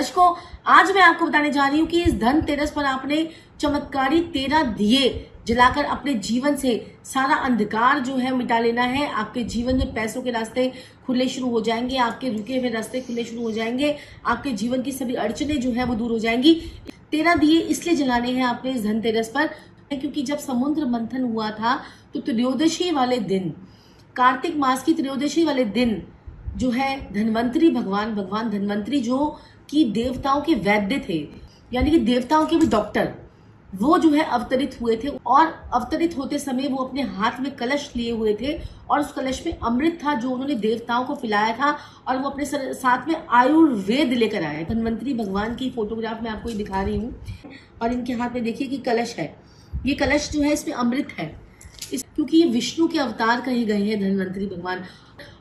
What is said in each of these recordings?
दर्शकों, आज मैं आपको बताने जा रही हूँ कि इस धनतेरस पर आपने चमत्कारी 13 दिए जलाकर अपने जीवन से सारा अंधकार जो है मिटा लेना है। आपके जीवन में पैसों के रास्ते खुलने शुरू हो जाएंगे, आपके रुके हुए रास्ते खुलने शुरू हो जाएंगे, आपके जीवन की सभी अड़चने जो है वो दूर हो जाएंगी। 13 दिए इसलिए जलाने हैं आपने इस धनतेरस पर क्योंकि जब समुद्र मंथन हुआ था तो त्रयोदशी वाले दिन, कार्तिक मास की त्रयोदशी वाले दिन जो है धन्वंतरी भगवान धन्वंतरी जो कि देवताओं के वैद्य थे, यानी कि देवताओं के भी डॉक्टर, वो जो है अवतरित हुए थे। और अवतरित होते समय वो अपने हाथ में कलश लिए हुए थे और उस कलश में अमृत था जो उन्होंने देवताओं को पिलाया था और वो अपने साथ में आयुर्वेद लेकर आए। धन्वंतरी भगवान की फोटोग्राफ मैं आपको ये दिखा रही हूँ और इनके हाथ में देखिए कि कलश है। ये कलश जो है इसमें अमृत है, क्योंकि ये विष्णु के अवतार कहे गए हैं धन्वंतरी भगवान।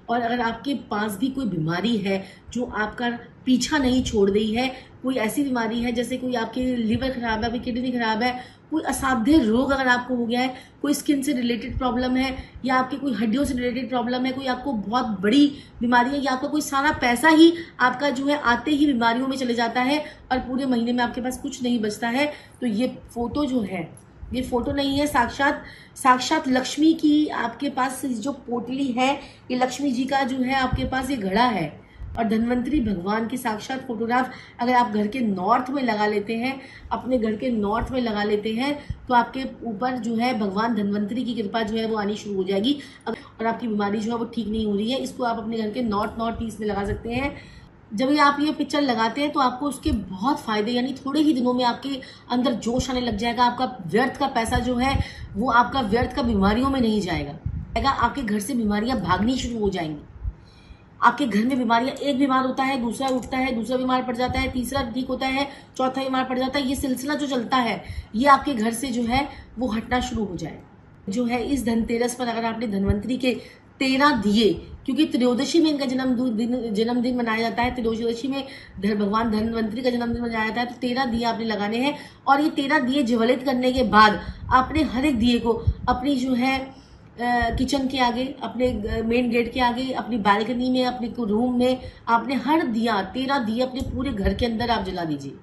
और अगर आपके पास भी कोई बीमारी है जो आपका पीछा नहीं छोड़ रही है, कोई ऐसी बीमारी है जैसे कोई आपके लिवर खराब है, आपकी किडनी खराब है, कोई असाध्य रोग अगर आपको हो गया है, कोई स्किन से रिलेटेड प्रॉब्लम है या आपके कोई हड्डियों से रिलेटेड प्रॉब्लम है, कोई आपको बहुत बड़ी बीमारी है या आपका कोई सारा पैसा ही आपका जो है आते ही बीमारियों में चले जाता है और पूरे महीने में आपके पास कुछ नहीं बचता है, तो ये फोटो जो है, ये फोटो नहीं है, साक्षात लक्ष्मी की आपके पास जो पोटली है, ये लक्ष्मी जी का जो है आपके पास ये घड़ा है। और धन्वंतरी भगवान की साक्षात फोटोग्राफ अगर आप घर के नॉर्थ में लगा लेते हैं, अपने घर के नॉर्थ में लगा लेते हैं, तो आपके ऊपर जो है भगवान धन्वंतरी की कृपा जो है वो आनी शुरू हो जाएगी। और आपकी बीमारी जो है वो ठीक नहीं हो रही है, इसको आप अपने घर के नॉर्थ ईस्ट में लगा सकते हैं। जब आप ये पिक्चर लगाते हैं तो आपको उसके बहुत फायदे, यानी थोड़े ही दिनों में आपके अंदर जोश आने लग जाएगा। आपका व्यर्थ का पैसा जो है वो आपका व्यर्थ का बीमारियों में नहीं जाएगा। आपके घर से बीमारियां भागनी शुरू हो जाएंगी। आपके घर में बीमारियां, एक बीमार होता है, दूसरा उठता है, दूसरा बीमार पड़ जाता है, तीसरा ठीक होता है, चौथा बीमार पड़ जाता है, ये सिलसिला जो चलता है ये आपके घर से जो है वो हटना शुरू हो जाए। जो है इस धनतेरस पर अगर आपने धन्वंतरी के 13 दिए, क्योंकि त्रयोदशी में इनका जन्मदिन मनाया जाता है, त्रयोदशी में भगवान धन्वंतरी का जन्मदिन मनाया जाता है, तो 13 दिए आपने लगाने हैं। और ये 13 दिए ज्वलित करने के बाद आपने हर एक दिए को अपनी जो है किचन के आगे, अपने मेन गेट के आगे, अपनी बालकनी में, अपने रूम में, आपने हर दिया 13 दिए अपने पूरे घर के अंदर आप जला दीजिए।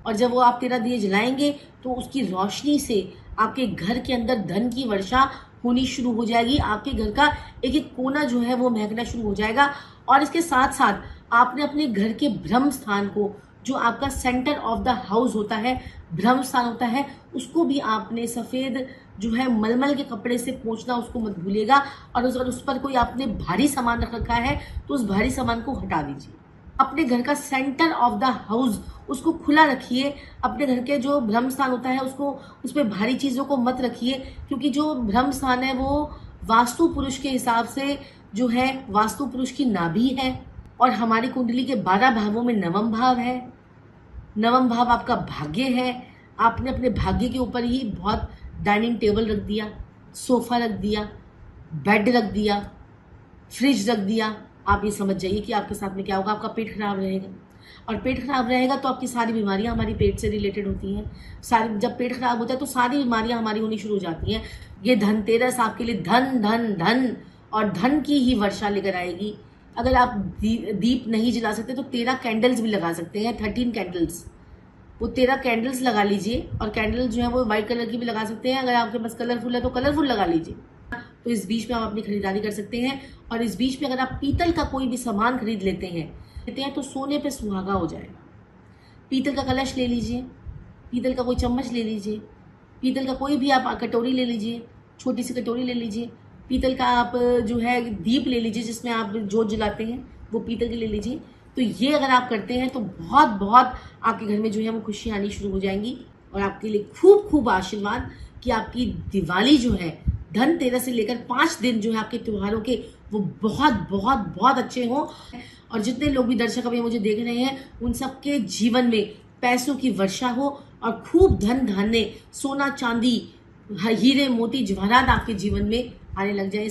और जब वो आप 13 दिए जलाएंगे तो उसकी रोशनी से आपके घर के अंदर धन की वर्षा होनी शुरू हो जाएगी। आपके घर का एक एक कोना जो है वो महकना शुरू हो जाएगा। और इसके साथ साथ आपने अपने घर के ब्रह्म स्थान को, जो आपका सेंटर ऑफ द हाउस होता है, ब्रह्म स्थान होता है, उसको भी आपने सफेद जो है मलमल के कपड़े से पोंछना उसको मत भूलिएगा। और उस पर कोई आपने भारी सामान रख रखा है तो उस भारी सामान को हटा दीजिए। अपने घर का सेंटर ऑफ द हाउस उसको खुला रखिए। अपने घर के जो ब्रह्म स्थान होता है उसको, उस पर भारी चीजों को मत रखिए, क्योंकि जो ब्रह्म स्थान है वो वास्तु पुरुष के हिसाब से जो है वास्तु पुरुष की नाभि है। और हमारी कुंडली के 12 भावों में नवम भाव है। नवम भाव आपका भाग्य है। आपने अपने भाग्य के ऊपर ही बहुत डाइनिंग टेबल रख दिया, सोफा रख दिया, बेड रख दिया, फ्रिज रख दिया, आप ये समझ जाइए कि आपके साथ में क्या होगा। आपका पेट खराब रहेगा और पेट खराब रहेगा तो आपकी सारी बीमारियां हमारी पेट से रिलेटेड होती हैं। सारी, जब पेट खराब होता है तो सारी बीमारियां हमारी होनी शुरू हो जाती हैं। ये धनतेरस आपके लिए धन धन धन और धन की ही वर्षा लेकर आएगी। अगर आप दीप नहीं जला सकते तो 13 कैंडल्स भी लगा सकते हैं, 13 कैंडल्स, वो 13 कैंडल्स लगा लीजिए। और कैंडल जो है वो व्हाइट कलर की भी लगा सकते हैं। अगर आपके पास कलरफुल है तो कलरफुल लगा लीजिए। तो इस बीच में आप अपनी खरीदारी कर सकते हैं। और इस बीच में अगर आप पीतल का कोई भी सामान खरीद लेते हैं तो सोने पे सुहागा हो जाएगा। पीतल का कलश ले लीजिए, पीतल का कोई चम्मच ले लीजिए, पीतल का कोई भी आप कटोरी ले लीजिए, छोटी सी कटोरी ले लीजिए, पीतल का आप जो है दीप ले लीजिए जिसमें आप जोत जलाते हैं, वो पीतल की ले लीजिए। तो ये अगर आप करते हैं तो बहुत बहुत आपके घर में जो है वो खुशियाँ आनी शुरू हो जाएंगी। और आपके लिए खूब खूब आशीर्वाद कि आपकी दिवाली जो है धनतेरस से लेकर 5 दिन जो है आपके त्योहारों के वो बहुत बहुत बहुत अच्छे हों। और जितने लोग भी दर्शक अभी मुझे देख रहे हैं उन सबके जीवन में पैसों की वर्षा हो और खूब धन धान्य, सोना चांदी, हीरे मोती जवाहरात आपके जीवन में आने लग जाए।